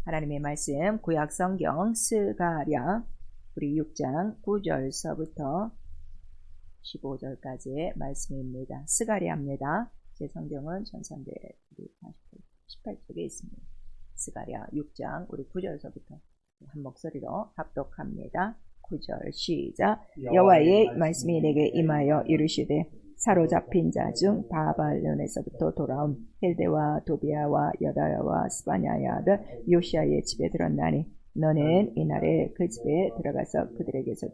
하나님의 말씀 구약 성경 스가랴 우리 6장 9절서부터 15절까지의 말씀입니다. 스가랴입니다. 제 성경은 1318쪽에 있습니다. 스가랴 6장 우리 9절서부터 한 목소리로 합독합니다. 9절 시작. 여호와의 말씀이 내게 임하여 이르시되 사로잡힌 자 중 바벨론에서부터 돌아온 헬데와 도비아와 여다야와 스바냐의 아들 요시아의 집에 들었나니 너는 이날에 그 집에 들어가서 그들에게서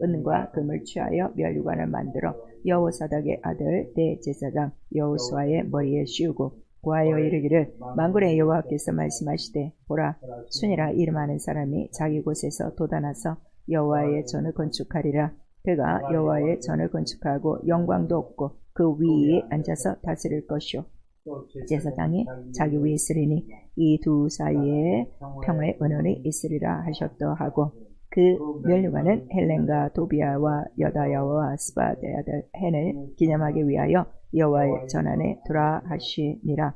은과 금을 취하여 멸류관을 만들어 여호사닥의 아들 대제사장 여호수아의 머리에 씌우고 고하여 이르기를 만군의 여호와께서 말씀하시되 보라 순이라 이름하는 사람이 자기 곳에서 돋아나서 여호와의 전을 건축하리라. 그가 여호와의 전을 건축하고 영광도 없고 그 위에 앉아서 다스릴 것이요 제사장이 자기 위에 있으리니 이 두 사이에 평화의 언원이 있으리라 하셨다 하고 그 멸류관은 헬렌과 도비아와 여다야와 스바의 아들 헨을 기념하기 위하여 여호와의 전 안에 두라 하시니라.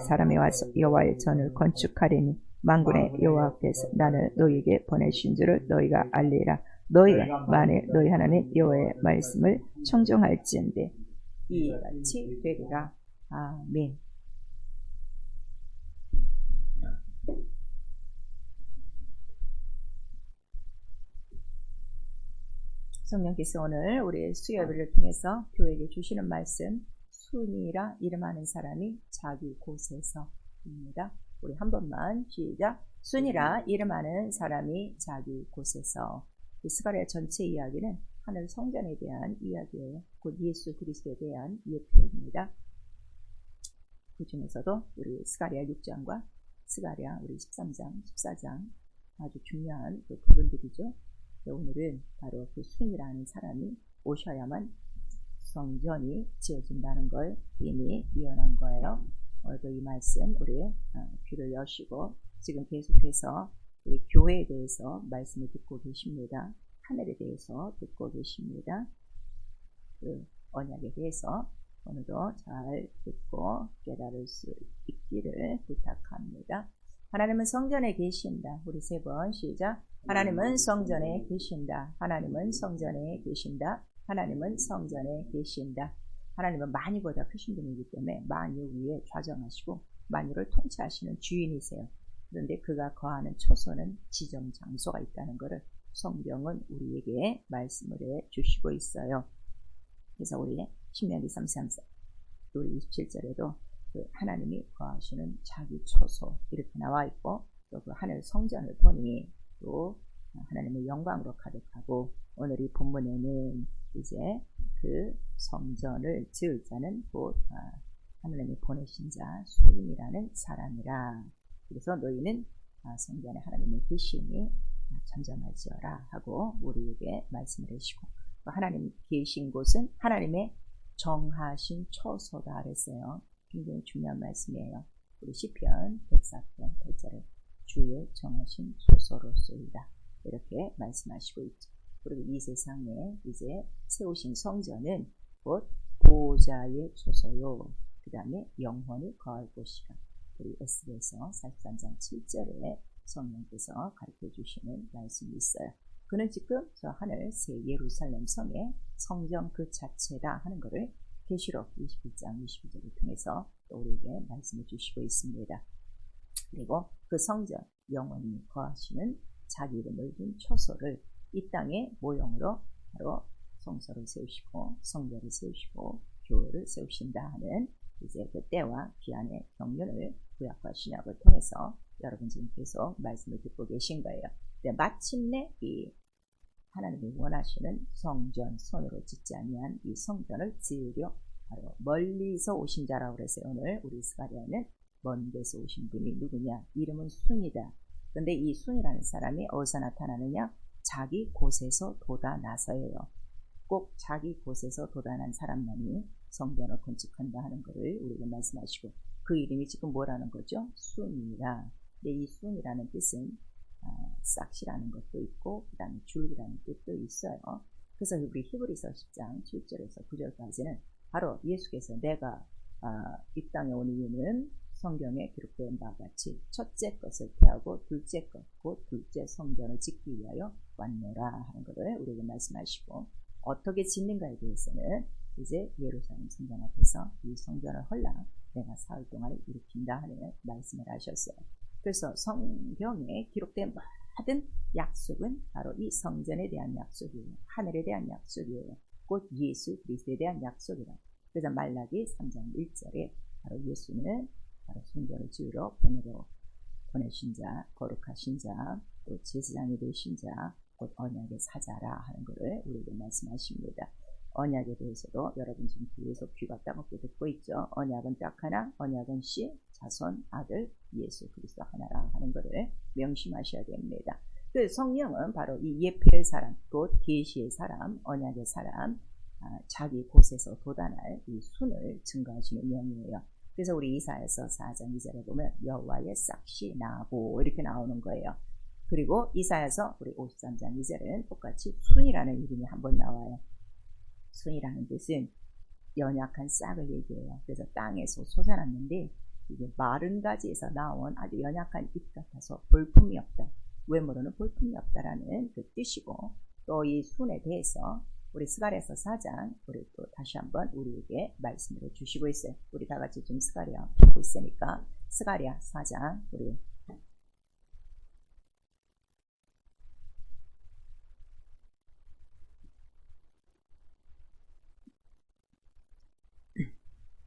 사람이 와서 여호와의 전을 건축하리니 만군의 여호와께서 나를 너희에게 보내신 줄을 너희가 알리라. 너희가 만일 너희 하나님 여호와의 말씀을 청종할지언데 이같이 되리라. 아멘. 성령께서 오늘 우리 수요일을 통해서 교회에게 주시는 말씀 순이라 이름하는 사람이 자기 곳에서입니다. 우리 한 번만 시작. 순이라 이름하는 사람이 자기 곳에서. 이 스가랴 전체 이야기는 하늘 성전에 대한 이야기예요. 곧 예수 그리스도에 대한 예표입니다. 그 중에서도 우리 스가랴 6장과 스가랴 우리 13장, 14장 아주 중요한 그 부분들이죠. 오늘은 바로 그 순이라는 사람이 오셔야만 성전이 지어진다는 걸 이미 예언한 거예요. 오늘도 이 말씀 우리 귀를 여시고 지금 계속해서 우리 교회에 대해서 말씀을 듣고 계십니다. 하늘에 대해서 듣고 계십니다. 그 언약에 대해서 오늘도 잘 듣고 깨달을 수 있기를 부탁합니다. 하나님은 성전에 계신다. 우리 세 번 시작. 하나님은 성전에 계신다. 하나님은 성전에 계신다. 하나님은 성전에 계신다. 하나님은 만유보다 크신 분이기 때문에 만유 위에 좌정하시고 만유를 통치하시는 주인이세요. 그런데 그가 거하는 초소는 지정 장소가 있다는 것을 성경은 우리에게 말씀을 해주시고 있어요. 그래서 우리 신명기 33장 우리 27절에도 그 하나님이 거하시는 자기 초소 이렇게 나와 있고 또 그 하늘 성전을 보니 또 하나님의 영광으로 가득하고 오늘 이 본문에는 이제 그 성전을 지을 자는 곧 하나님이 보내신 자 수인이라는 사람이라. 그래서 너희는 성전에 하나님의 계시니 잠잠할지어라 하고 우리에게 말씀을 해주시고 하나님 계신 곳은 하나님의 정하신 처소다 그랬어요. 굉장히 중요한 말씀이에요. 우리 시편 104편 8절에 주의 정하신 처소로소이다 이렇게 말씀하시고 있죠. 그리고 이 세상에 이제 세우신 성전은 곧 보호자의 처소요. 그 다음에 영혼이 거할 곳이라. 우리 에스겔서 43장 7절에 성령께서 가르쳐 주시는 말씀이 있어요. 그는 지금 저 하늘 새 예루살렘 성의 성전 그 자체다 하는 것을 계시록 21장 22절을 통해서 또 우리에게 말씀해 주시고 있습니다. 그리고 그 성전 영원히 거하시는 자기 이름을 둔 처소를 이 땅의 모형으로 바로 성소를 세우시고 성전을 세우시고 교회를 세우신다 하는 이제 그 때와 기한의 경륜을 구약과 신약을 통해서 여러분 지금 계속 말씀을 듣고 계신 거예요. 근데 마침내 이 하나님이 원하시는 성전, 손으로 짓지 아니한 이 성전을 지으려 바로 멀리서 오신 자라고 그랬어요. 오늘 우리 스가랴는 먼 데서 오신 분이 누구냐? 이름은 순이다. 그런데 이 순이라는 사람이 어디서 나타나느냐? 자기 곳에서 돋아나서예요. 꼭 자기 곳에서 돋아난 사람만이 성전을 건축한다 하는 것을 우리에게 말씀하시고 그 이름이 지금 뭐라는 거죠? 순이라. 근데 이 순이라는 뜻은 싹시라는 것도 있고 그 다음에 줄기라는 뜻도 있어요. 그래서 우리 히브리서 10장 7절에서 9절까지는 바로 예수께서 내가 이 땅에 온 이유는 성경에 기록된 바와 같이 첫째 것을 피하고 둘째 것, 곧 둘째 성전을 짓기 위하여 왔노라 하는 것을 우리에게 말씀하시고, 어떻게 짓는가에 대해서는 이제 예루살렘 성전 앞에서 이 성전을 헐라 내가 사흘 동안에 일으킨다 하는 말씀을 하셨어요. 그래서 성경에 기록된 모든 약속은 바로 이 성전에 대한 약속이에요. 하늘에 대한 약속이에요. 곧 예수 그리스도에 대한 약속이다. 그래서 말라기 3장 1절에 바로 예수는 바로 성전을 지으러 보내신 자, 거룩하신 자, 또 제사장이 되신 자, 곧 언약의 사자라 하는 것을 우리에게 말씀하십니다. 언약에 대해서도 여러분 지금 계속 귀가 따먹게 듣고 있죠. 언약은 딱 하나, 언약은 씨, 자손, 아들, 예수 그리스도 하나라 하는 것을 명심하셔야 됩니다. 그 성령은 바로 이 예표의 사람, 곧 계시의 사람, 언약의 사람, 자기 곳에서 돋아날 이 순을 증거하시는 영이에요. 그래서 우리 이사야서 4장 2절에 보면 여호와의 싹시 나고 이렇게 나오는 거예요. 그리고 이사야서 우리 53장 2절에는 똑같이 순이라는 이름이 한번 나와요. 순이라는 뜻은 연약한 싹을 얘기해요. 그래서 땅에서 솟아났는데 이게 마른 가지에서 나온 아주 연약한 잎 같아서 볼품이 없다. 외모로는 볼품이 없다라는 그 뜻이고, 또 이 순에 대해서 우리 스가랴서 4장 우리 또 다시 한번 우리에게 말씀을 해주시고 있어요. 우리 다 같이 좀 스가랴 보고 있으니까 스가랴 4장 우리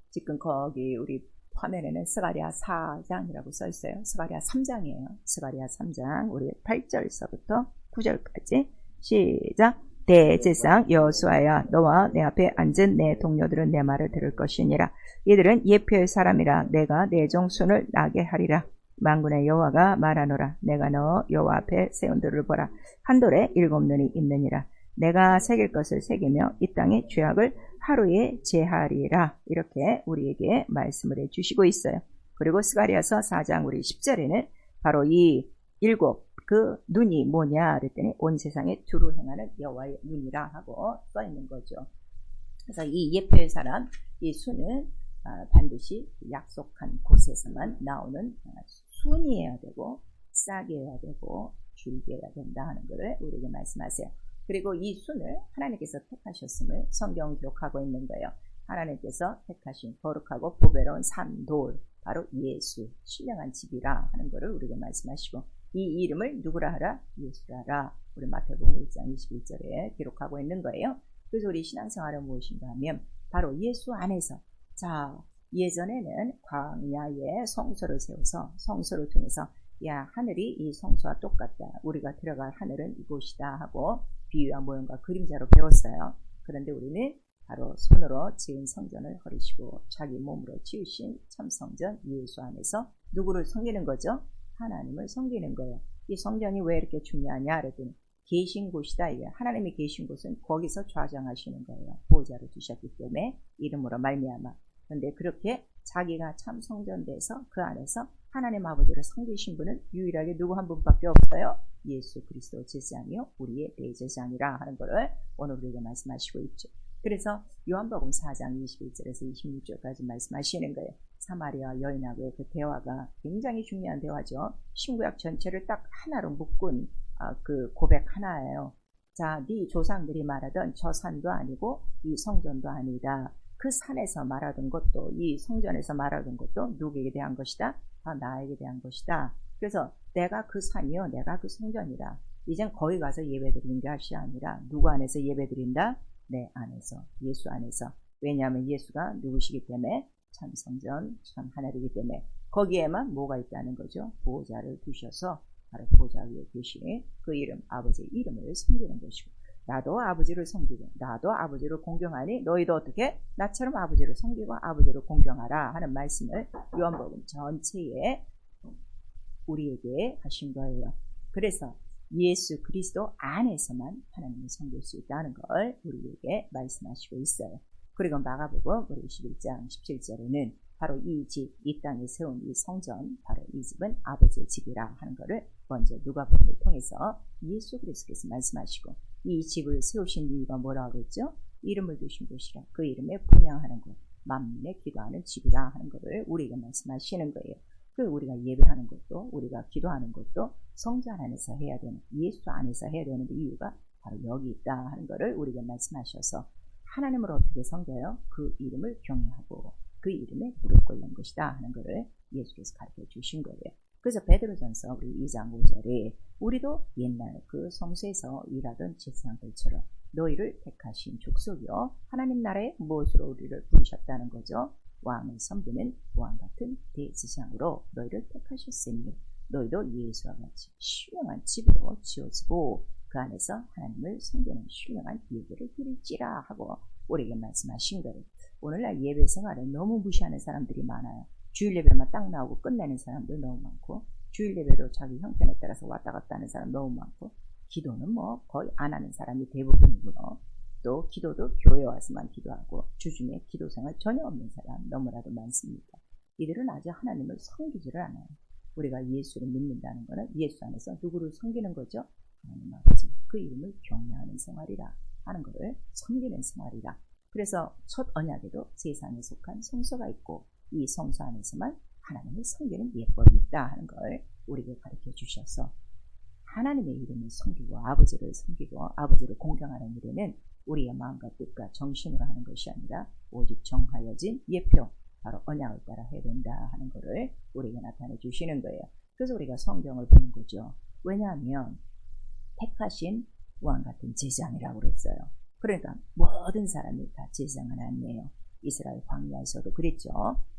지금 거기 우리 화면에는 스가랴 4장이라고 써 있어요. 스가랴 3장이에요. 스가랴 3장 우리 8절서부터 9절까지 시작. 대제사장 여호수아야, 너와 내 앞에 앉은 내 동료들은 내 말을 들을 것이니라. 이들은 예표의 사람이라. 내가 내 종순을 나게 하리라. 만군의 여호와가 말하노라. 내가 너 여호와 앞에 세운 돌을 보라. 한 돌에 7눈이 있느니라. 내가 새길 것을 새기며 이 땅의 죄악을 하루에 제하리라. 이렇게 우리에게 말씀을 해주시고 있어요. 그리고 스가랴서 4장 우리 10절에는 바로 이 7 그 눈이 뭐냐 그랬더니 온 세상에 두루 행하는 여호와의 눈이라 하고 써 있는 거죠. 그래서 이 예표의 사람, 이 수는 반드시 약속한 곳에서만 나오는 순이어야 되고 싹이어야 되고 줄기여야 된다 하는 것을 우리에게 말씀하세요. 그리고 이 순을 하나님께서 택하셨음을 성경은 기록하고 있는 거예요. 하나님께서 택하신 거룩하고 보배로운 산돌, 바로 예수, 신령한 집이라 하는 것을 우리에게 말씀하시고, 이 이름을 누구라 하라? 예수라 하라. 우리 마태복음 1장 21절에 기록하고 있는 거예요. 그래서 우리 신앙생활은 무엇인가 하면 바로 예수 안에서, 자, 예전에는 광야에 성소를 세워서 성소를 통해서 야, 하늘이 이 성소와 똑같다. 우리가 들어갈 하늘은 이곳이다 하고 비유와 모형과 그림자로 배웠어요. 그런데 우리는 바로 손으로 지은 성전을 버리시고 자기 몸으로 지으신 참 성전 예수 안에서 누구를 섬기는 거죠? 하나님을 섬기는 거예요. 이 성전이 왜 이렇게 중요하냐 그랬더니 계신 곳이다. 이게 하나님이 계신 곳은 거기서 좌정하시는 거예요. 보호자를 두셨기 때문에 이름으로 말미암아. 그런데 그렇게 자기가 참 성전돼서 그 안에서 하나님 아버지를 섬기신 분은 유일하게 누구 한 분밖에 없어요. 예수 그리스도 제사장이요 우리의 대제사장이라 하는 것을 오늘 우리에게 말씀하시고 있죠. 그래서 요한복음 4장 21절에서 26절까지 말씀하시는 거예요. 사마리아 여인하고의 그 대화가 굉장히 중요한 대화죠. 신구약 전체를 딱 하나로 묶은 그 고백 하나예요. 자, 네 조상들이 말하던 저 산도 아니고 이 성전도 아니다. 그 산에서 말하던 것도 이 성전에서 말하던 것도 누구에게 대한 것이다? 나에게 대한 것이다. 그래서 내가 그 산이요 내가 그 성전이다. 이젠 거기 가서 예배드리는 것이 아니라 누구 안에서 예배드린다? 내 안에서, 예수 안에서. 왜냐하면 예수가 누구시기 때문에 참 성전, 참 하늘이기 때문에 거기에만 뭐가 있다는 거죠? 보호자를 두셔서 바로 보호자 위에 계신 그 이름, 아버지의 이름을 섬기는 것이고, 나도 아버지를 섬기고 나도 아버지를 공경하니 너희도 어떻게? 나처럼 아버지를 섬기고 아버지를 공경하라 하는 말씀을 요한복음 전체에 우리에게 하신 거예요. 그래서 예수 그리스도 안에서만 하나님을 섬길 수 있다는 걸 우리에게 말씀하시고 있어요. 그리고 마가복음 21장 17절에는 바로 이 집, 이 땅에 세운 이 성전, 바로 이 집은 아버지의 집이라 하는 것을 먼저 누가복음을 통해서 예수 그리스도께서 말씀하시고, 이 집을 세우신 이유가 뭐라고 그랬죠? 이름을 두신 곳이라. 그 이름에 분양하는 곳. 만민의 기도하는 집이라 하는 것을 우리에게 말씀하시는 거예요. 그 우리가 예배하는 것도 우리가 기도하는 것도 성전 안에서 해야 되는, 예수 안에서 해야 되는 이유가 바로 여기 있다 하는 것을 우리에게 말씀하셔서 하나님을 어떻게 섬겨요? 그 이름을 경외하고 그 이름에 무릎 꿇는 것이다 하는 것을 예수께서 가르쳐 주신 거예요. 그래서 베드로전서 우리 2장 5절에 우리도 옛날 그 성소에서 일하던 제사장들처럼 너희를 택하신 족속이요 하나님 나라의 무엇으로 우리를 부르셨다는 거죠. 왕을 섬기는 왕 같은 대제사장으로 너희를 택하셨으니 너희도 예수와 같이 신령한 집으로 지어지고 그 안에서 하나님을 섬기는 신령한 예배를 드릴지라 하고 우리에게 말씀하신 거예요. 오늘날 예배 생활을 너무 무시하는 사람들이 많아요. 주일 예배만 딱 나오고 끝내는 사람들 너무 많고, 주일 예배도 자기 형편에 따라서 왔다 갔다 하는 사람 너무 많고, 기도는 뭐 거의 안 하는 사람이 대부분이고요. 또 기도도 교회 와서만 기도하고 주중에 기도 생활 전혀 없는 사람 너무나도 많습니다. 이들은 아직 하나님을 섬기지를 않아요. 우리가 예수를 믿는다는 것은 예수 안에서 누구를 섬기는 거죠? 하나님 아버지, 그 이름을 경외하는 생활이라 하는 것을 섬기는 생활이라. 그래서 첫 언약에도 세상에 속한 성소가 있고 이 성소 안에서만 하나님을 섬기는 예법이 있다 하는 걸 우리에게 가르쳐 주셔서 하나님의 이름을 섬기고 아버지를 섬기고 아버지를 공경하는 일에는 우리의 마음과 뜻과 정신으로 하는 것이 아니라 오직 정하여진 예표, 바로 언약을 따라 해야 된다 하는 것을 우리에게 나타내 주시는 거예요. 그래서 우리가 성경을 보는 거죠. 왜냐하면 택하신 왕 같은 제사장이라고 그랬어요. 그러니까 모든 사람이 다 제사장은 아니에요. 이스라엘 광야에서도 그랬죠.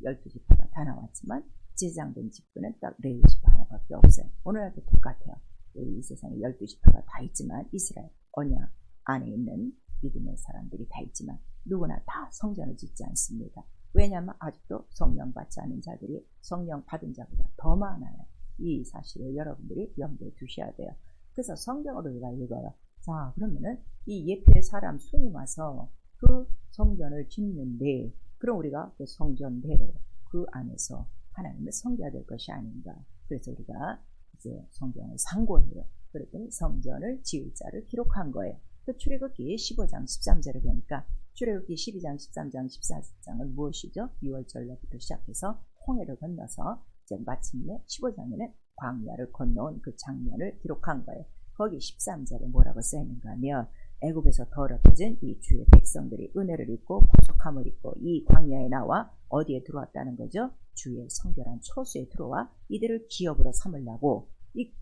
12지파가 다 나왔지만 제사장된 직분은 딱 레위지파 하나밖에 없어요. 오늘날도 똑같아요. 이 세상에 12지파가 다 있지만 이스라엘 언약 안에 있는 믿음의 사람들이 다 있지만 누구나 다 성전을 짓지 않습니다. 왜냐하면 아직도 성령 받지 않은 자들이 성령 받은 자보다 더 많아요. 이 사실을 여러분들이 염두에 두셔야 돼요. 그래서 성경을 우리가 읽어요. 자, 그러면은 이 예표의 사람 순이 와서 그 성전을 짓는데 그럼 우리가 그 성전대로 그 안에서 하나님을 섬겨야 될 것이 아닌가. 그래서 우리가 이제 성경을 상고해요. 그랬더니 성전을 지을 자를 기록한 거예요. 그 출애굽기 15장 13절을 보니까 출애굽기 12장 13장 14장은 무엇이죠? 6월절로부터 시작해서 홍해를 건너서 이제 마침내 15장에는 광야를 건너온 그 장면을 기록한 거예요. 거기 13절에 뭐라고 써있는가 하면 애굽에서 더럽혀진 이 주의 백성들이 은혜를 입고 구속함을 입고 이 광야에 나와 어디에 들어왔다는 거죠? 주의 성결한 초수에 들어와 이들을 기업으로 삼으려고 이렇게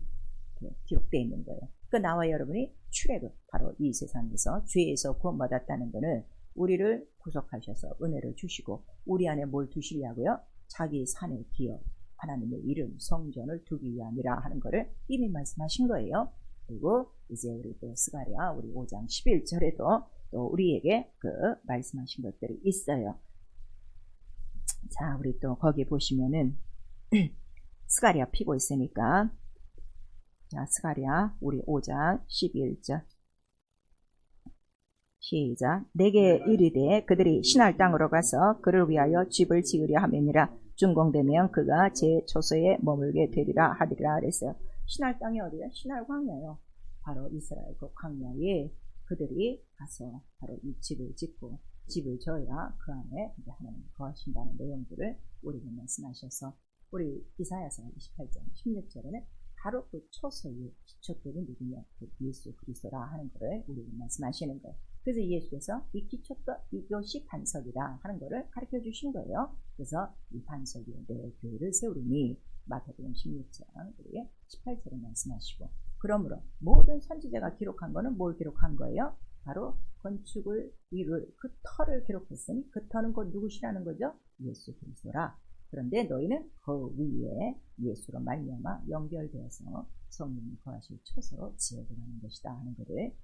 기록되어 있는 거예요. 그 나와 여러분이 출애굽, 바로 이 세상에서 죄에서 구원받았다는 것은 우리를 구속하셔서 은혜를 주시고 우리 안에 뭘 두시려고요? 자기 산의 기업, 하나님의 이름, 성전을 두기 위함이라 하는 것을 이미 말씀하신 거예요. 그리고 이제 우리 또 스가랴 우리 5장 11절에도 또 우리에게 그 말씀하신 것들이 있어요. 자, 우리 또 거기 보시면은 스가랴 피고 있으니까 자, 스가랴 우리 5장 11절 시작. 내게 이르되 그들이 신할 땅으로 가서 그를 위하여 집을 지으려 하매니라. 준공되면 그가 제 초소에 머물게 되리라 하리라 그랬어요. 신할 땅이 어디야? 신할 광야요. 바로 이스라엘 그 광야에 그들이 가서 바로 이 집을 짓고 집을 져야 그 안에 이제 하나님이 거하신다는 내용들을 우리에게 말씀하셔서 우리 이사야서 28장 16절에는 바로 그 초소의 기초들이 누구냐? 그 예수 그리스도라 하는 것을 우리에게 말씀하시는 거예요. 그래서 예수께서 이 기초가 이것이 반석이다 하는 것을 가르쳐 주신 거예요. 그래서 이 반석 위에 내 교회를 세우리니 마태복음 16장 우리의 18절에 말씀하시고 그러므로 모든 선지자가 기록한 거는 뭘 기록한 거예요? 바로 건축을 이룰 그 터를 기록했으니 그 터는 곧 누구시라는 거죠? 예수 그리스도라. 그런데 너희는 그 위에 예수로 말미암아 연결되어서 성령이 거하실 초소로 지어들어가는 것이다 하는 것을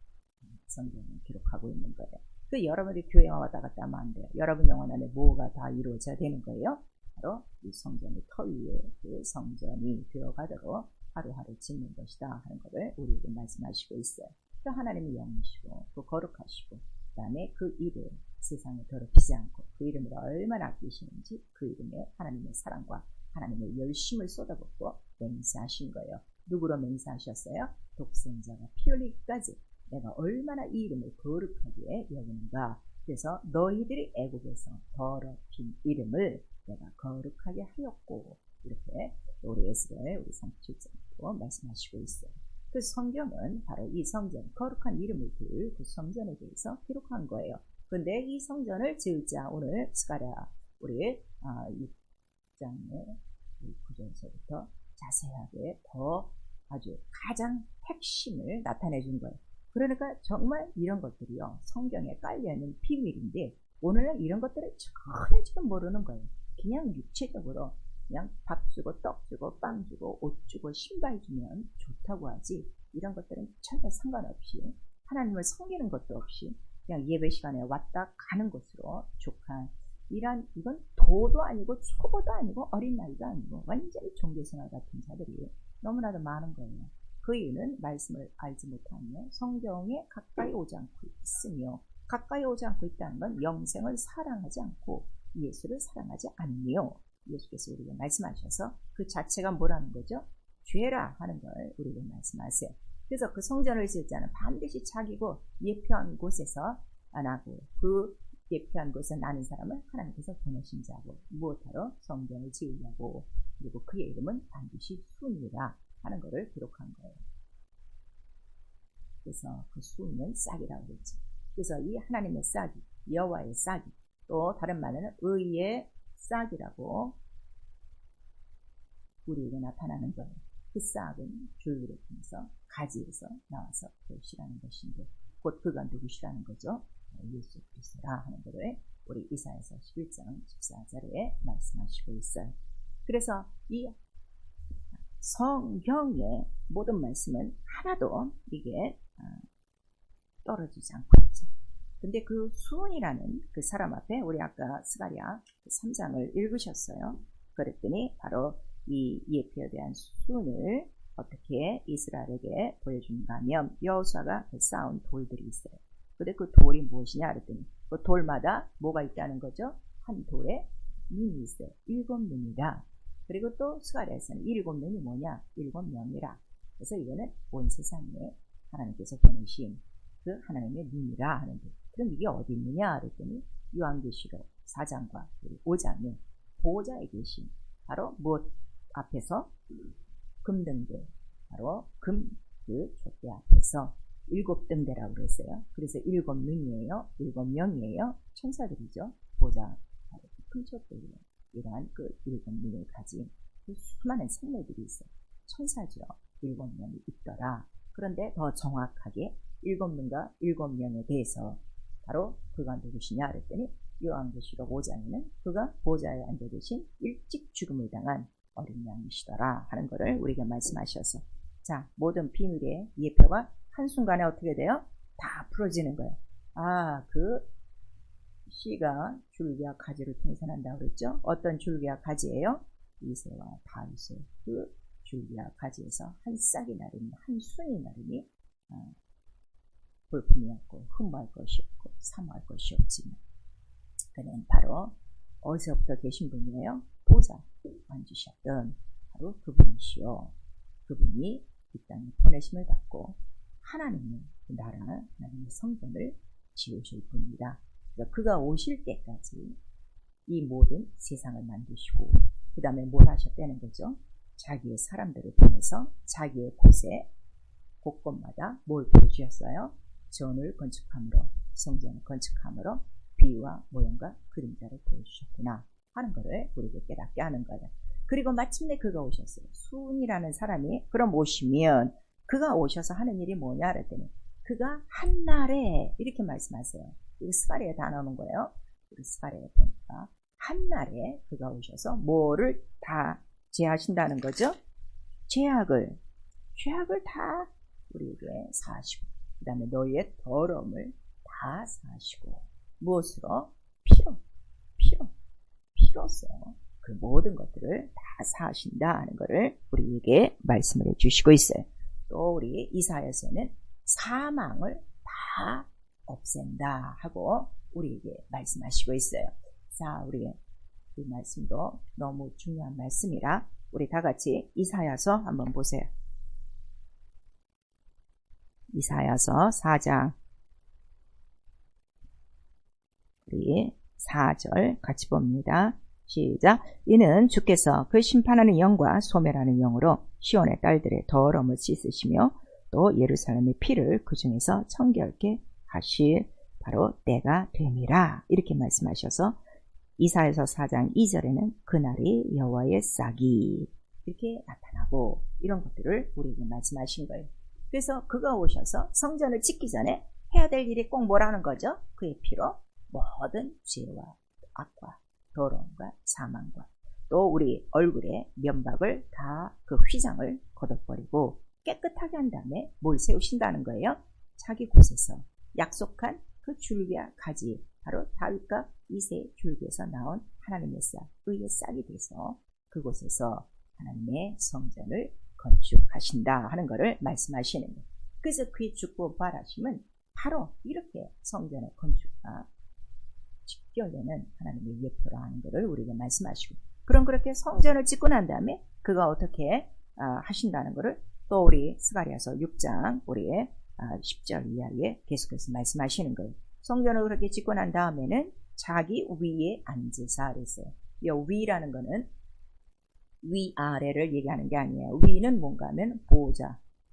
성경에 기록하고 있는 거예요. 그 여러분들이 교회 왔다 갔다 하면 안 돼요. 여러분 영혼 안에 뭐가 다 이루어져야 되는 거예요? 바로 이 성전의 터 위에 그 성전이 들어가도록 하루하루 짓는 것이다 하는 것을 우리에게 말씀하시고 있어요. 그 하나님이 영이시고 그 거룩하시고 그 다음에 그 이름 세상에 더럽히지 않고 그 이름을 얼마나 아끼시는지 그 이름에 하나님의 사랑과 하나님의 열심을 쏟아붓고 맹세하신 거예요. 누구로 맹세하셨어요? 독생자가 피 흘리기까지 내가 얼마나 이 이름을 거룩하게 여기는가. 그래서 너희들이 애국에서 더럽힌 이름을 내가 거룩하게 하였고, 이렇게 우리 에스겔 우리 37장도 말씀하시고 있어요. 그 성경은 바로 이 성전, 거룩한 이름을 둘 그 성전에 대해서 기록한 거예요. 그런데 이 성전을 지으자 오늘 스가랴 우리 6장의 9절에서부터 자세하게 더 아주 가장 핵심을 나타내 준 거예요. 그러니까 정말 이런 것들이요, 성경에 깔려있는 비밀인데 오늘날 이런 것들을 전혀 지금 모르는 거예요. 그냥 육체적으로 그냥 밥 주고 떡 주고 빵 주고 옷 주고 신발 주면 좋다고 하지, 이런 것들은 전혀 상관없이 하나님을 섬기는 것도 없이 그냥 예배 시간에 왔다 가는 것으로 족한 이건 도도 아니고 초보도 아니고 어린 나이도 아니고 완전히 종교생활 같은 자들이 너무나도 많은 거예요. 그 이유는 말씀을 알지 못하며 성경에 가까이 오지 않고 있으며, 가까이 오지 않고 있다는 건 영생을 사랑하지 않고 예수를 사랑하지 않으며, 예수께서 우리에게 말씀하셔서 그 자체가 뭐라는 거죠? 죄라 하는 걸 우리에게 말씀하세요. 그래서 그 성전을 지을 자는 반드시 자기고 예표한 곳에서 안 하고, 그 예표한 곳에 나는 사람을 하나님께서 보내신 자고, 무엇하러? 성전을 지으려고. 그리고 그의 이름은 반드시 순이라 하는 것을 기록한 거예요. 그래서 그 순은 싹이라고 그랬죠. 그래서 이 하나님의 싹이, 여호와의 싹이, 또 다른 말로는 의의 싹이라고 우리에게 나타나는 거예요. 그 싹은 줄기를 통해서 가지에서 나와서 것이라는 것인데, 곧 그가 누구시라는 거죠? 예수 그리스도라 하는 것을 우리 이사야서 11장 14절에 말씀하시고 있어요. 그래서 이 성경의 모든 말씀은 하나도 이게 떨어지지 않고 있죠. 근데 그 수온이라는 그 사람 앞에 우리 아까 스가랴 3장을 읽으셨어요. 그랬더니 바로 이 예표에 대한 수온을 어떻게 이스라엘에게 보여준가 하면, 여호수아가 쌓은 돌들이 있어요. 근데 그 돌이 무엇이냐 그랬더니 그 돌마다 뭐가 있다는 거죠? 한 돌에 눈이 있어요. 7눈이라. 그리고 또 스가랴에서는 7눈이 뭐냐? 7명이라. 그래서 이거는 온 세상에 하나님께서 보내신 그 하나님의 눈이라 하는데, 그럼 이게 어디 있느냐 그랬더니 요한계시록 4장과 5장에 보호자에 계신 바로 무엇 앞에서? 금등대, 바로 그 촛대 앞에서 7등대라고 그랬어요. 그래서 7눈이에요. 7명이에요. 천사들이죠. 보호자 바로 큰 촛대에 이러한 그 7눈을 가진 그 수많은 생물들이 있어요. 천사죠. 7명이 있더라. 그런데 더 정확하게 7눈과 7명에 대해서 바로 그가 누구시냐 그랬더니 요한계시록 5장에는 그가 보호자에 앉아 계신 일찍 죽음을 당한 어린 양이시더라 하는 것을 우리가 말씀하셔서, 자, 모든 비밀의 예표가 한순간에 어떻게 돼요? 다 풀어지는 거예요. 그 씨가 줄기와 가지를 통해서 난다고 그랬죠? 어떤 줄기와 가지예요? 이새와 다윗의 그 줄기와 가지에서 한 싹이 나르니, 한 순이 나르니 볼품이 없고 흠모할 것이 없고 사모할 것이 없지만, 그는 바로 어디서부터 계신 분이에요? 보좌 앉으셨던 바로 그분이시요. 그분이 이 땅에 보내심을 받고 하나님의 그 나라, 하나님의 성전을 지으실 분이다. 그러니까 그가 오실 때까지 이 모든 세상을 만드시고, 그 다음에 뭘 하셨다는 거죠? 자기의 사람들을 통해서 자기의 곳에 곳곳마다 뭘 보여주셨어요? 전을 건축함으로, 성전을 건축함으로 비와 모형과 그림자를 보여주셨구나 하는 것을 우리에게 깨닫게 하는 거예요. 그리고 마침내 그가 오셨어요. 수은이라는 사람이 그럼 오시면 그가 오셔서 하는 일이 뭐냐 그랬더니 그가 한날에, 이렇게 말씀하세요. 이거 스가랴에 다 나오는 거예요. 우리 스가랴에 보니까 한날에 그가 오셔서 뭐를 다 제하신다는 거죠? 죄악을 다 우리에게 사하시고, 그 다음에 너희의 더러움을 다 사하시고, 무엇으로? 피로써 그 모든 것들을 다 사하신다 하는 것을 우리에게 말씀을 해주시고 있어요. 또 우리 이사야서는 사망을 다 없앤다 하고 우리에게 말씀하시고 있어요. 자, 우리의 이 말씀도 너무 중요한 말씀이라 우리 다 같이 이사야서 한번 보세요. 이사야서 4장 우리 4절 같이 봅니다. 시작. 이는 주께서 그 심판하는 영과 소멸하는 영으로 시온의 딸들의 더러움을 씻으시며 또 예루살렘의 피를 그 중에서 청결케 하실 바로 때가 됨이라. 이렇게 말씀하셔서 이사야서 4장 2절에는 그날이 여호와의 싹이 이렇게 나타나고 이런 것들을 우리에게 말씀하신 거예요. 그래서 그가 오셔서 성전을 짓기 전에 해야 될 일이 꼭 뭐라는 거죠? 그의 피로 모든 죄와 악과 더러움과 사망과 또 우리 얼굴에 면박을 다 그 휘장을 걷어버리고 깨끗하게 한 다음에 뭘 세우신다는 거예요? 자기 곳에서 약속한 그 줄기와 가지 바로 다윗과 이새의 줄기에서 나온 하나님의 싹, 의의 싹이 돼서 그곳에서 하나님의 성전을 건축하신다 하는 것을 말씀하시는 거예요. 그래서 그의 죽고 부활하심은 바로 이렇게 성전의 건축과 직결되는 하나님의 예표라 하는 것을 우리에게 말씀하시고 그럼 그렇게 성전을 짓고 난 다음에 그가 어떻게 하신다는 것을 또 우리 스가랴서 6장 우리의 10절 이하에 계속해서 말씀하시는 거예요. 성전을 그렇게 짓고 난 다음에는 자기 위에 앉으사 그랬어요. 이 위라는 거는 위아래를 얘기하는 게 아니에요. 위는 뭔가 하면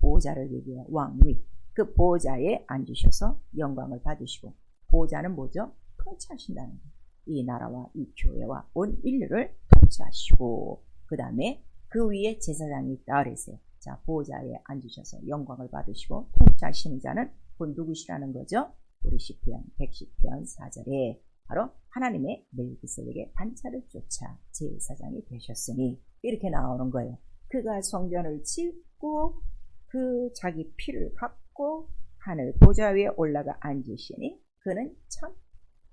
보호자를 얘기해요. 왕위. 그 보호자에 앉으셔서 영광을 받으시고 보호자는 뭐죠? 통치하신다는 거예요. 이 나라와 이 교회와 온 인류를 통치하시고 그 다음에 그 위에 제사장이 있다 그랬어요. 자, 보호자에 앉으셔서 영광을 받으시고 통치하시는 자는 곧 누구시라는 거죠? 우리 시편 110편 4절에 바로 하나님의 멜기세덱의 반차를 쫓아 제사장이 되셨으니 이렇게 나오는 거예요. 그가 성전을 짓고 그 자기 피를 갖고 하늘 보좌 위에 올라가 앉으시니 그는 참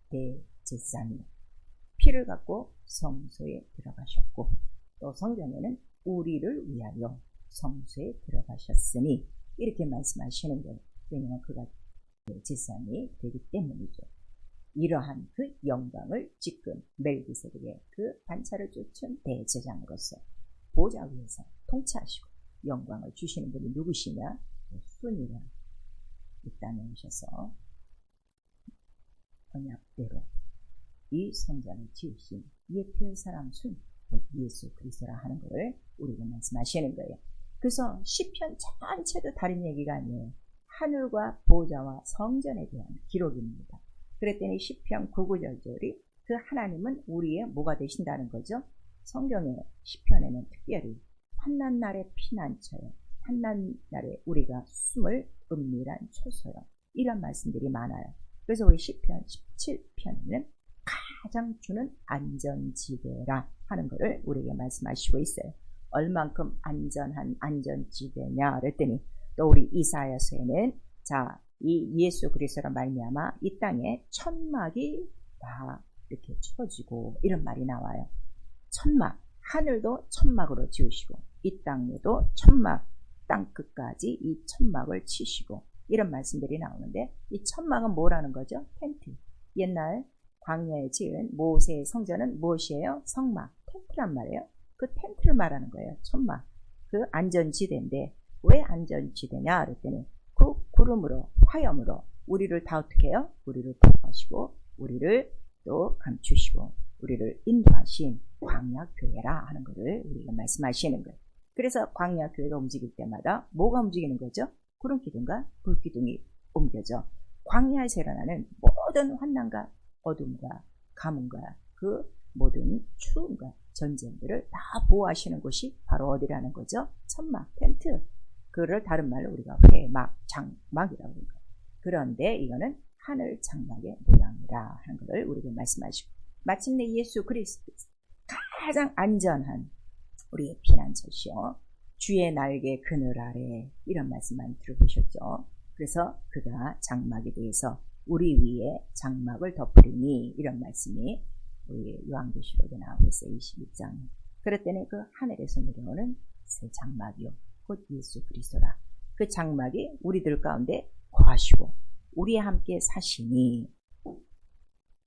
대제사장이에요. 피를 갖고 성소에 들어가셨고 또 성전에는 우리를 위하여 성소에 들어가셨으니 이렇게 말씀하시는 거예요. 왜냐하면 그가 제사장이 되기 때문이죠. 이러한 그 영광을 지금 멜기세덱의 그 반차를 쫓은 대제사장으로서 보좌 위에서 통치하시고 영광을 주시는 분이 누구시냐? 순이라 이 땅에 오셔서 언약대로 이 성전을 지으신 예표의 사람 순, 예수 그리스도라 하는 것을 우리가 말씀하시는 거예요. 그래서 시편 전체도 다른 얘기가 아니에요. 하늘과 보좌와 성전에 대한 기록입니다. 그랬더니 시편 9절이 그 하나님은 우리의 뭐가 되신다는 거죠? 성경의 시편에는 특별히 환난날의 피난처요, 환난날에 우리가 숨을 은밀한 초소요, 이런 말씀들이 많아요. 그래서 우리 시편 17편에는 가장 주는 안전지대라 하는 것을 우리에게 말씀하시고 있어요. 얼만큼 안전한 안전지대냐 그랬더니 또 우리 이사야서에는 자, 이 예수 그리스도로 말미암아 이 땅에 천막이 다 이렇게 쳐지고 이런 말이 나와요. 천막, 하늘도 천막으로 지으시고 이 땅에도 천막, 땅 끝까지 이 천막을 치시고 이런 말씀들이 나오는데 이 천막은 뭐라는 거죠? 텐트. 옛날 광야에 지은 모세의 성전은 무엇이에요? 성막, 텐트란 말이에요. 그 텐트를 말하는 거예요. 천막. 그 안전지대인데 왜 안전지대냐 그랬더니 그 구름으로 화염으로 우리를 다 어떻게 해요? 우리를 보호하시고 우리를 또 감추시고 우리를 인도하신 광야교회라 하는 것을 우리가 말씀하시는 거예요. 그래서 광야교회가 움직일 때마다 뭐가 움직이는 거죠? 구름기둥과 불기둥이 옮겨져 광야에서 일어나는 모든 환난과 어둠과 가뭄과 그 모든 추움과 전쟁들을 다 보호하시는 곳이 바로 어디라는 거죠? 천막, 텐트. 그를 다른 말로 우리가 회막, 장막이라고 합니다. 그런데 이거는 하늘 장막의 모양이라 하는 것을 우리에게 말씀하시고 마침내 예수 그리스도 가장 안전한 우리의 피난처시요 주의 날개 그늘 아래 이런 말씀 많이 들어보셨죠. 그래서 그가 장막에 대해서 우리 위에 장막을 덮으리니 이런 말씀이 우리 요한계시록에 나오고 있어요. 21장. 그랬더니 그 하늘에서 내려오는 새 장막이요 곧 예수 그리스도라. 그 장막이 우리들 가운데 거하시고 우리와 함께 사시니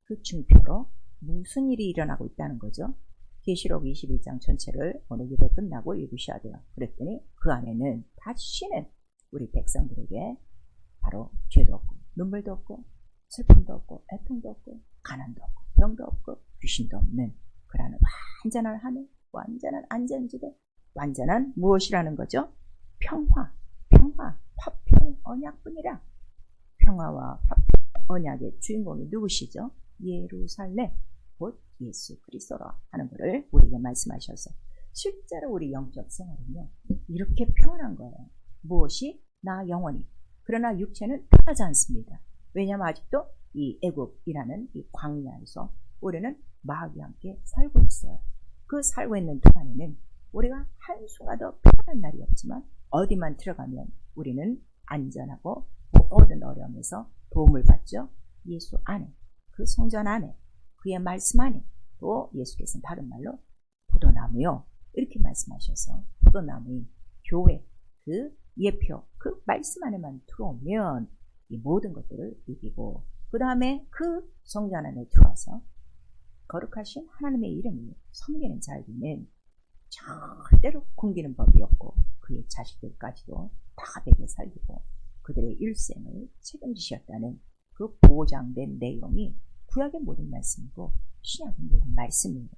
그 증표로 무슨 일이 일어나고 있다는 거죠. 계시록 21장 전체를 오늘 예배 끝나고 읽으셔야 돼요. 그랬더니 그 안에는 다시는 우리 백성들에게 바로 죄도 없고 눈물도 없고 슬픔도 없고 애통도 없고 가난도 없고 병도 없고 귀신도 없는 그러한 완전한 하늘, 완전한 안전지대, 완전한 무엇이라는 거죠? 평화, 화평, 언약뿐이라. 평화와 화평, 언약의 주인공이 누구시죠? 예루살렘, 곧 예수 그리스도라 하는 것을 우리에게 말씀하셔서 실제로 우리 영적 생활은요 이렇게 표현한 거예요. 무엇이? 나 영혼이. 그러나 육체는 편하지 않습니다. 왜냐하면 아직도 이 애굽이라는 이 광야에서 우리는 마귀와 함께 살고 있어요. 그 살고 있는 동안에는 우리가 한순간도 편한 날이 없지만 어디만 들어가면 우리는 안전하고 모든 어려움에서 도움을 받죠. 예수 안에, 그 성전 안에, 그의 말씀 안에, 또 예수께서는 다른 말로 포도나무요 이렇게 말씀하셔서 포도나무인 교회, 그 예표, 그 말씀 안에만 들어오면 이 모든 것들을 이기고 그 다음에 그 성전 안에 들어와서 거룩하신 하나님의 이름을 섬기는 자에게는 절대로 굶기는 법이 없고 그의 자식들까지도 다 되게 살리고 그들의 일생을 책임지셨다는 그 보장된 내용이 구약의 모든 말씀이고 신약의 모든 말씀이에요.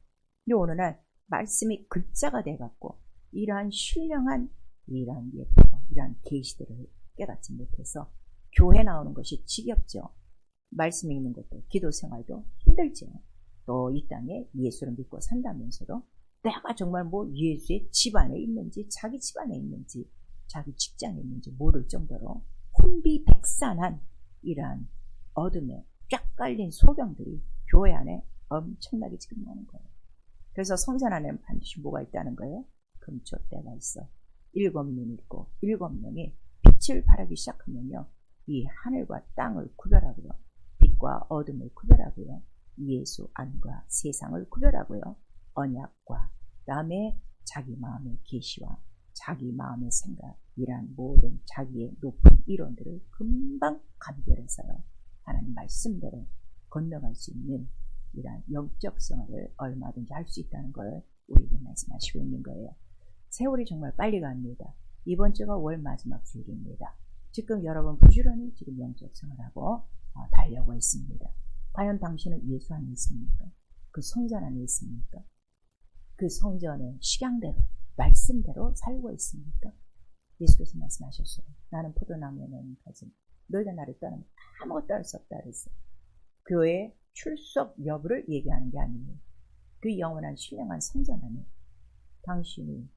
근데 오늘날 말씀이 글자가 돼갖고 이러한 신령한 이러한 예표, 이러한 계시들을 깨닫지 못해서 교회 나오는 것이 지겹죠. 말씀 읽는 것도 기도 생활도 힘들죠. 또 이 땅에 예수를 믿고 산다면서도 내가 정말 뭐 예수의 집안에 있는지 자기 집안에 있는지 자기 직장에 있는지 모를 정도로 혼비백산한 이러한 어둠에 쫙 깔린 소경들이 교회 안에 엄청나게 지금 나오는 거예요. 그래서 성전 안에는 반드시 뭐가 있다는 거예요? 금초대가 있어. 7눈이 있고 7명이 빛을 발하기 시작하면요. 이 하늘과 땅을 구별하고요. 빛과 어둠을 구별하고요. 예수 안과 세상을 구별하고요. 언약과 그다음에 자기 마음의 계시와 자기 마음의 생각 이란 모든 자기의 높은 이론들을 금방 감별해서요. 하나님 말씀대로 건너갈 수 있는 이러한 영적 생활을 얼마든지 할 수 있다는 걸 우리에게 말씀하시고 있는 거예요. 세월이 정말 빨리 갑니다. 이번 주가 월 마지막 주일입니다. 지금 여러분 부지런히 지금 영적 생활하고 달려고 있습니다. 과연 당신은 예수 안에 있습니까? 그 성전 안에 있습니까? 그 성전의 식양대로 말씀대로 살고 있습니까? 예수께서 말씀하셨어요. 나는 포도나무에 넣은 가지 너희가 나를 떠나면 아무것도 할 수 없다 그랬어요. 교회의 출석 여부를 얘기하는 게 아니에요. 그 영원한 신령한 성전 안에 당신이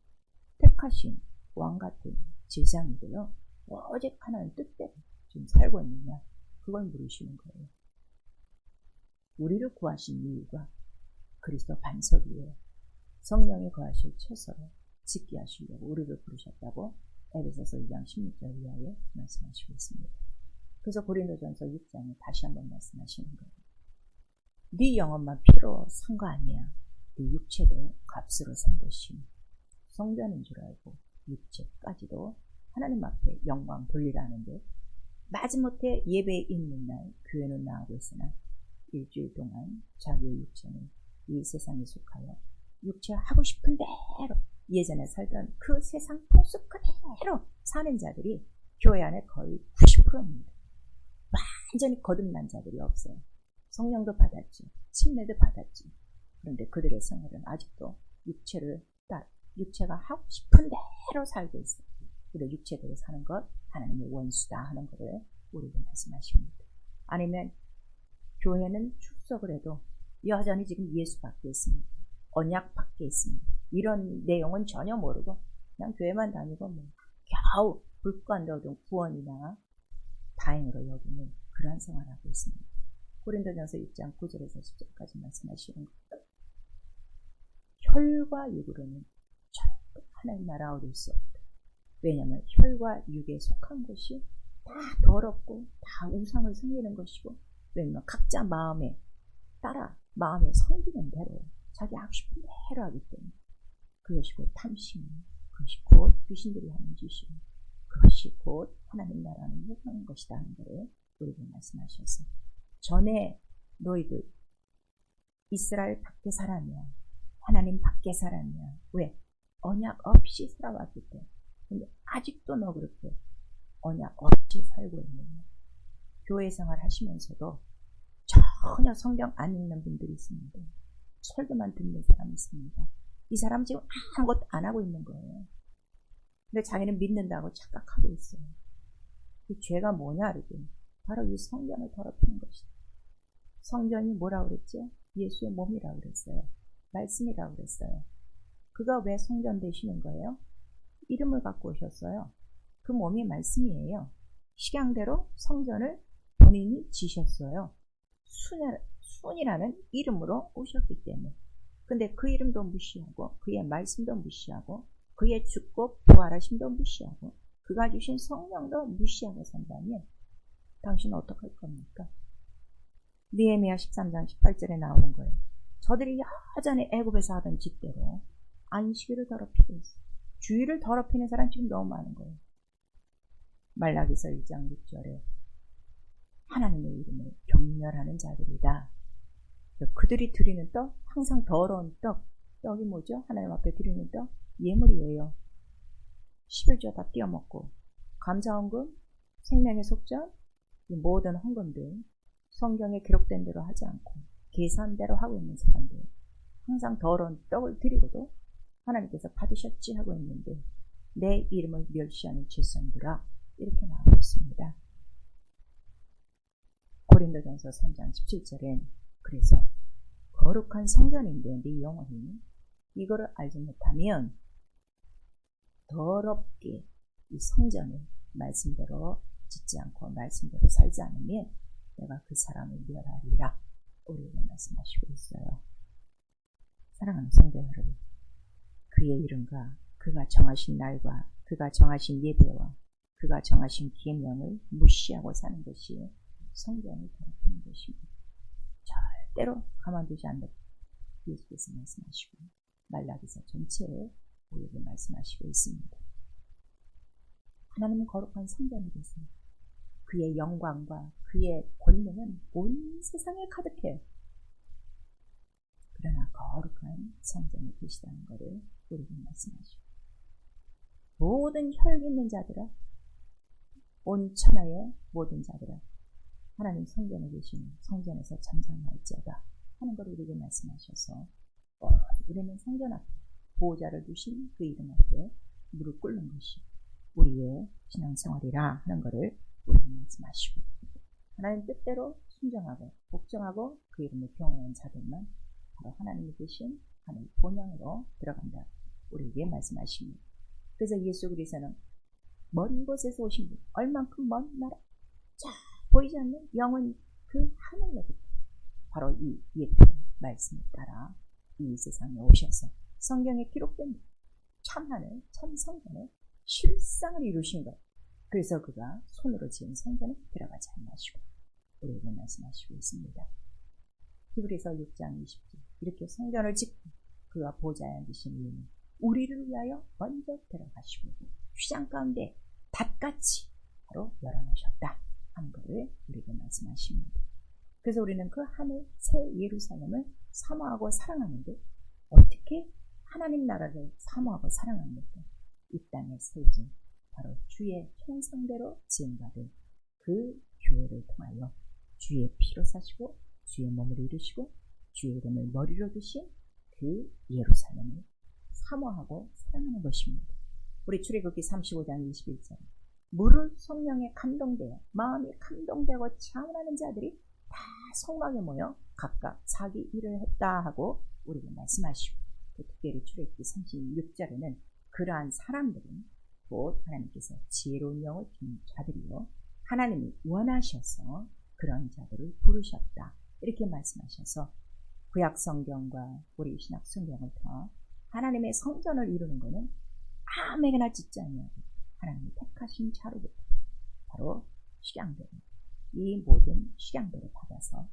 택하신 왕 같은 제사장이 되어 오직 하나님 뜻대로 지금 살고 있느냐 그걸 물으시는 거예요. 우리를 구하신 이유가 그리스도 반석 위에 성령이 거하실 처소로 짓게 하시려고 우리를 부르셨다고 에베소서 2장 16절 이하에 말씀하시고 있습니다. 그래서 고린도전서 6장에 다시 한번 말씀하시는 거예요. 네 영혼만 피로 산 거 아니야. 네 육체도 값으로 산 것이 성전인 줄 알고 육체까지도 하나님 앞에 영광 돌리라는데 마지못해 예배에 있는 날 교회는 나가고 있으나 일주일 동안 자기의 육체는 이 세상에 속하여 육체 하고 싶은 대로 예전에 살던 그 세상 풍습 그대로 사는 자들이 교회 안에 거의 90%입니다. 완전히 거듭난 자들이 없어요. 성령도 받았지, 침례도 받았지. 그런데 그들의 생활은 아직도 육체가 하고 싶은 대로 살고 있어요. 그리고 육체대로 사는 것 하나님의 원수다 하는 것을 우리에게 말씀하십니다. 아니면 교회는 출석을 해도 여전히 지금 예수 밖에 있습니다. 언약 밖에 있습니다. 이런 내용은 전혀 모르고 그냥 교회만 다니고 뭐 겨우 불구한다 얻은 구원이나 다행으로 여기는 그러한 생활을 하고 있습니다. 고린도전서 6장 9절에서 10절까지 말씀하시는 겁니다. 혈과 육으로는 절대 하나님 나라 얻을 수 없다. 왜냐하면 혈과 육에 속한 것이 다 더럽고 다 우상을 섬기는 것이고 왜냐하면 각자 마음에 따라 마음에 섬기는 대로 자기 하고 싶은 대로 하기 때문에 그것이 곧 탐심, 그것이 곧 귀신들이 하는 짓이고 그것이 곧 하나님 나라는 무서운 것이다 하는 것을 우리에게 말씀하셔서 전에 너희들 이스라엘 밖에 살았냐 하나님 밖에 살았냐 왜? 언약 없이 살아왔기 때문에 근데 아직도 너 그렇게 언약 없이 살고 있느냐 교회 생활 하시면서도 전혀 성경 안 읽는 분들이 있습니다. 설교만 듣는 사람이 있습니다. 이 사람 지금 아무것도 안 하고 있는 거예요. 근데 자기는 믿는다고 착각하고 있어요. 그 죄가 뭐냐 이러더니 바로 이 성전을 더럽히는 것이다. 성전이 뭐라고 그랬죠? 예수의 몸이라고 그랬어요. 말씀이라고 그랬어요. 그가 왜 성전 되시는 거예요? 이름을 갖고 오셨어요. 그 몸이 말씀이에요. 식양대로 성전을 본인이 지셨어요. 순이라는 이름으로 오셨기 때문에. 근데 그 이름도 무시하고 그의 말씀도 무시하고 그의 죽고 부활하심도 무시하고 그가 주신 성령도 무시하고 산다면 당신은 어떡할 겁니까? 느헤미야 13장 18절에 나오는 거예요. 저들이 여전히 애굽에서 하던 짓대로 안식일을 더럽히고 있어요. 주일을 더럽히는 사람 지금 너무 많은 거예요. 말라기서 1장 6절에 하나님의 이름을 경멸하는 자들이다. 그들이 드리는 떡, 항상 더러운 떡이 뭐죠? 하나님 앞에 드리는 떡, 예물이에요. 11조 다 띄어먹고 감사헌금, 생명의 속전, 이 모든 헌금들 성경에 기록된 대로 하지 않고 계산대로 하고 있는 사람들, 항상 더러운 떡을 드리고도 하나님께서 받으셨지 하고 있는데 내 이름을 멸시하는 죄성들아, 이렇게 나오고 있습니다. 고린도전서 3장 17절엔 그래서 거룩한 성전인데 네 영혼이 이거를 알지 못하면 더럽게 이 성전을 말씀대로 짓지 않고 말씀대로 살지 않으면 내가 그 사람을 멸하리라, 우리에게 말씀하시고 있어요. 사랑하는 성도 여러분, 그의 이름과 그가 정하신 날과 그가 정하신 예배와 그가 정하신 계명을 무시하고 사는 것이 성전을 더럽히는 것입니다. 절대로 가만두지 않는 예수께서 말씀하시고 말라기서 전체에 우리에게 말씀하시고 있습니다. 하나님은 거룩한 성전이 되세요. 그의 영광과 그의 권능은 온 세상에 가득해요. 그러나 거룩한 성전이 되시다는 것을 우리에게 말씀하시고 모든 혈기 있는 자들아, 온 천하의 모든 자들아, 하나님 성전에 계신 성전에서 잠잠할지어다 하는 걸 우리에게 말씀하셔서 우리는 성전 앞에 보호자를 두신 그 이름 앞에 무릎 꿇는 것이 우리의 신앙생활이라 하는 것을 우리에게 말씀하시고 하나님 뜻대로 순종하고 복종하고 그 이름을 경외하는 자들만 바로 하나님이 계신 하늘 본향으로 들어간다, 우리에게 말씀하십니다. 그래서 예수 그리스도는 먼 곳에서 오신 분, 얼만큼 먼 나라, 자 보이지 않는 영원히 그 하늘로부터 바로 이 예쁜 말씀에 따라 이 세상에 오셔서 성경에 기록된 참하늘, 참성전에 실상을 이루신 것, 그래서 그가 손으로 지은 성전에 들어가지 않으시고 우리에게 말씀하시고 있습니다. 히브리서 6장 20절 이렇게 성전을 짓고 그가 보좌에 앉으신 이유는 우리를 위하여 먼저 들어가시고 휘장 가운데 닷같이 바로 열어놓으셨다 하는 것을 우리에게 말씀하십니다. 그래서 우리는 그 하늘 새 예루살렘을 사모하고 사랑하는데 어떻게 하나님 나라를 사모하고 사랑합니까? 이 땅에 세워진 바로 주의 형상대로 지음받은 그 교회를 통하여 주의 피로 사시고 주의 몸을 이루시고 주의 이름을 머리로 두신 그 예루살렘을 사모하고 사랑하는 것입니다. 우리 출애굽기 35장 21절 물을 성령에 감동되어 마음이 감동되고 차원하는 자들이 다 성막에 모여 각각 자기 일을 했다 하고 우리에게 말씀하시고 특별히 출애굽기 36절에는 그러한 사람들은 곧 하나님께서 지혜로운 영을 준 자들이요 하나님이 원하셔서 그런 자들을 부르셨다 이렇게 말씀하셔서 구약 성경과 우리 신약 성경을 통해 하나님의 성전을 이루는 것은 아무에게나 짓지 아니하고 하나님이 택하신 자로부터 바로 식양대로 이 모든 식양대로 받아서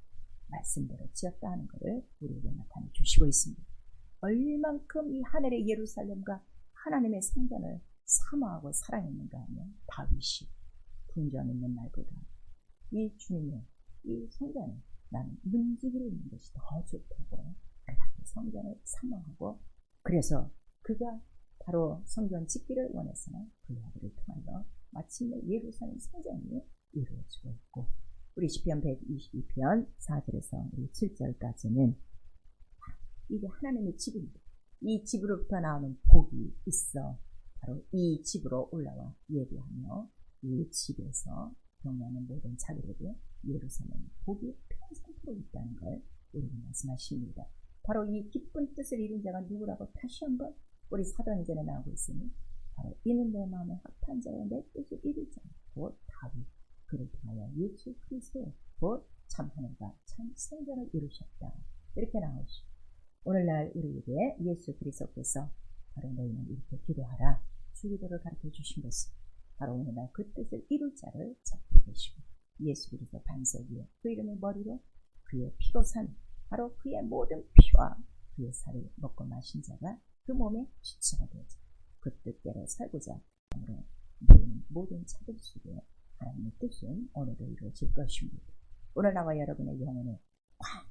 말씀대로 지었다 하는 것을 우리에게 나타내 주시고 있습니다. 얼만큼 이 하늘의 예루살렘과 하나님의 성전을 사모하고 사랑했는가 하면 다윗이 궁전 있는 날보다 이 주님의 이 성전에 나는 문지기를 있는 것이 더 좋다고 그렇게 성전을 사모하고 그래서 그가 바로 성전 짓기를 원해서 그 아들을 통하여 마침내 예루살렘 성전이 이루어지고 있고 우리 시편 122편 4절에서 우리 7절까지는 이게 하나님의 집입니다. 이 집으로부터 나오는 복이 있어 바로 이 집으로 올라와 예배하며 이 집에서 경외하는 모든 자들에게 예루살렘 복이 평생토록 있다는 걸 우리에게 말씀하십니다. 바로 이 기쁜 뜻을 이룬 자가 누구라고 다시 한번 우리 사도행전에 나오고 있으니 바로 이는 내 마음에 합한 자여 내 뜻을 이룰 자 곧 다윗 그를 통하여 예수 그리스도 곧 참 하늘과 참 생전을 이루셨다. 이렇게 나오시고 오늘날 우리에게 예수 그리스도께서 바로 너희는 이렇게 기도하라 주기도를 가르쳐 주신 것은 바로 오늘날 그 뜻을 이룰 자를 찾고 계시고 예수 그리스도 반석 위에 그 이름의 머리로 그의 피로 산 바로 그의 모든 피와 그의 살을 먹고 마신 자가 그 몸의 주체가 되자 그 뜻대로 살고자 함으로 모이는 모든 자들 속에 하나님의 뜻은 오늘도 이루어질 것입니다. 오늘 나와 여러분의 영혼에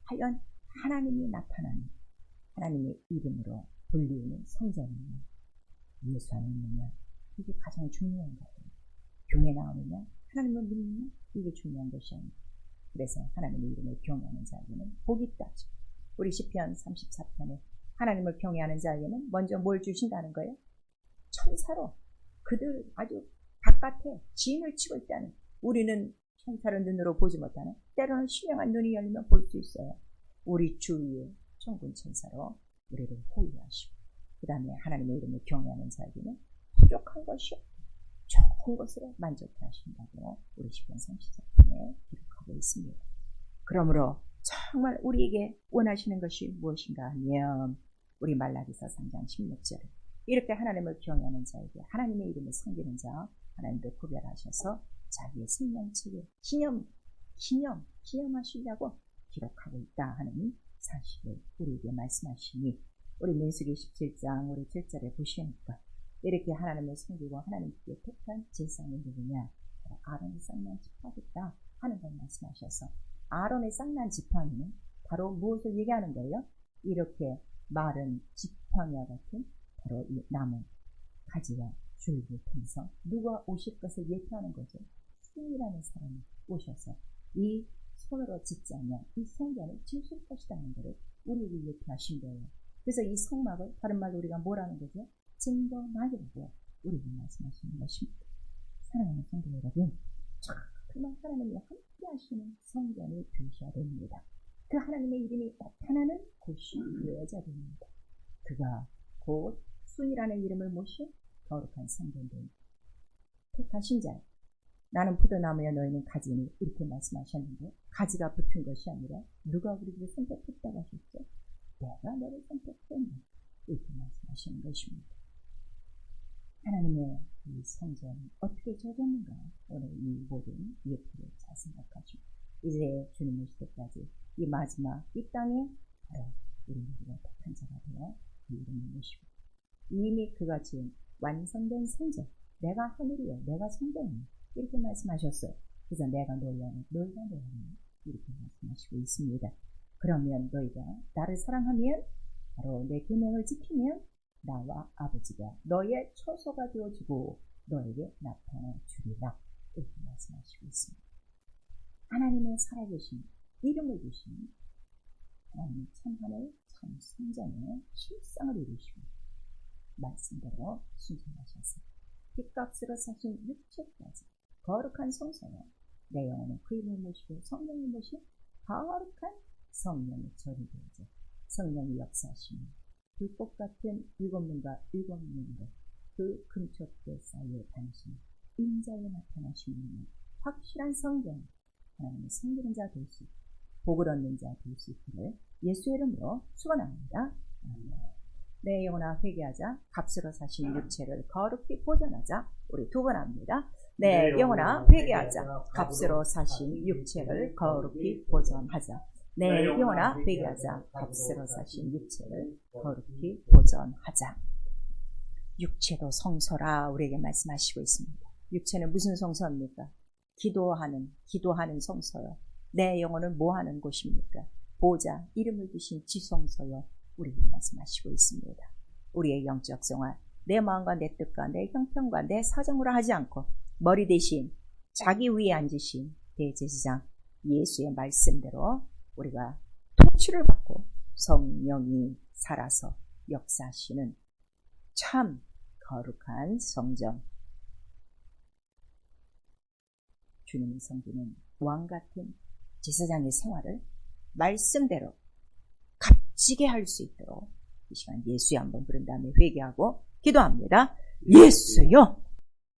과연 하나님이 나타나는 하나님의 이름으로 불리우는 성전이냐 예수 안에 있느냐 이게 가장 중요한 거예요. 교회 나오느냐 하나님을 믿느냐 이게 중요한 것이 아닙니다. 그래서 하나님의 이름을 경외하는 자에게는 복이 있다죠. 우리 시편 34편에 하나님을 경외하는 자에게는 먼저 뭘 주신다는 거예요? 천사로 그들 아주 바깥에 진을 치고 있다는 우리는 천사를 눈으로 보지 못하는 때로는 신령한 눈이 열리면 볼 수 있어요. 우리 주위에 천군 천사로 우리를 호위하시고 그 다음에 하나님의 이름을 경외하는 자에게는 부족한 것이 없고 좋은 것으로 만족해 하신다고 우리 시편 34편에 기록하고 있습니다. 그러므로 정말 우리에게 원하시는 것이 무엇인가 하면 우리 말라기서 3장 16절에 이렇게 하나님을 경외하는 자에게 하나님의 이름을 섬기는 자 하나님도 구별하셔서 자기의 생명책에 기념하시려고 기록하고 있다 하는 사실을 우리에게 말씀하시니 우리 민수기 17장 우리 7절에 보시니까 이렇게 하나님을 섬기고 하나님께 택한 제사장이 누구냐 아론의 쌍난 지파겠다 하는 걸 말씀하셔서 아론의 쌍난 지팡이는 바로 무엇을 얘기하는 거예요? 이렇게 마른 지팡이와 같은 바로 이 나무 가지와 줄기를 통해서 누가 오실 것을 예표하는 거죠. 신이라는 사람이 오셔서 이 손으로 짓지 않으면 이 성전을 지으실 것이라는 것을 우리에게 예표하신 거예요. 그래서 이 성막을 다른 말로 우리가 뭐라는 거죠? 증거막이라고 우리에게 말씀하시는 것입니다. 사랑하는 성도 여러분, 정말 하나님이 함께 하시는 성전이 되셔야 됩니다. 그 하나님의 이름이 나타나는 곳이 되어야 됩니다. 그가 곧 순이라는 이름을 모신 거룩한 성전입니다. 택하신 자 나는 포도나무여 너희는 가지니 이렇게 말씀하셨는데 가지가 붙은 것이 아니라 누가 우리를 선택했다고 하셨죠? 내가 너를 선택했네 이렇게 말씀하시는 것입니다. 하나님의 이 성전 어떻게 지어졌는가 오늘 이 모든 예표를 잘 생각하시고 이제 주님 오실 때까지 이 마지막 이 땅에 바로 우리가 택한 자가 되어 그 이름을 모시고 이미 그가 지은 완성된 성전 내가 하늘이요 내가 성전이요 이렇게 말씀하셨어요. 그래서 내가 너희 안에 너희가 내 안에 이렇게 말씀하시고 있습니다. 그러면 너희가 나를 사랑하면 바로 내 계명을 지키면 나와 아버지가 너의 처소가 되어주고 너에게 나타나 주리라 이렇게 말씀하시고 있습니다. 하나님의 살아계신 이름을 주신 하나님의 참하늘 참 성전의 실상을 이루시고 말씀대로 순종하셔서 핏값으로 사신 육체까지 거룩한 성소여 내 영혼은 그 이름을 모시고 성령을 모신 거룩한 성령의 절이 되어져 성령이 역사하시며 불꽃 같은 일곱 눈과 일곱 눈으로 그 금촉대 사이에 다니시는 인자에 나타나시는 확실한 성경 하나님의 섬기는 자 될 수 있고 복을 얻는 자 될 수 있기를 예수의 이름으로 축원합니다. 내 영혼아 회개하자 값으로 사신 육체를 거룩히 보존하자 우리 두 번 합니다. 내 영혼아 회개하자 값으로 사신 육체를 거룩히 보존하자 내 영혼아 회개하자 값으로 사신 육체를 거룩히 보존하자. 육체도 성소라 우리에게 말씀하시고 있습니다. 육체는 무슨 성소입니까? 기도하는 성소요. 내 영혼은 뭐하는 곳입니까? 보좌 이름을 두신 지성소요 우리에게 말씀하시고 있습니다. 우리의 영적 생활 내 마음과 내 뜻과 내 형편과 내 사정으로 하지 않고 머리 대신 자기 위에 앉으신 대제사장 예수의 말씀대로 우리가 통치를 받고 성령이 살아서 역사하시는 참 거룩한 성전, 주님이 섬기는 왕같은 제사장의 생활을 말씀대로 값지게 할 수 있도록 이 시간 예수여 한번 부른 다음에 회개하고 기도합니다. 예수여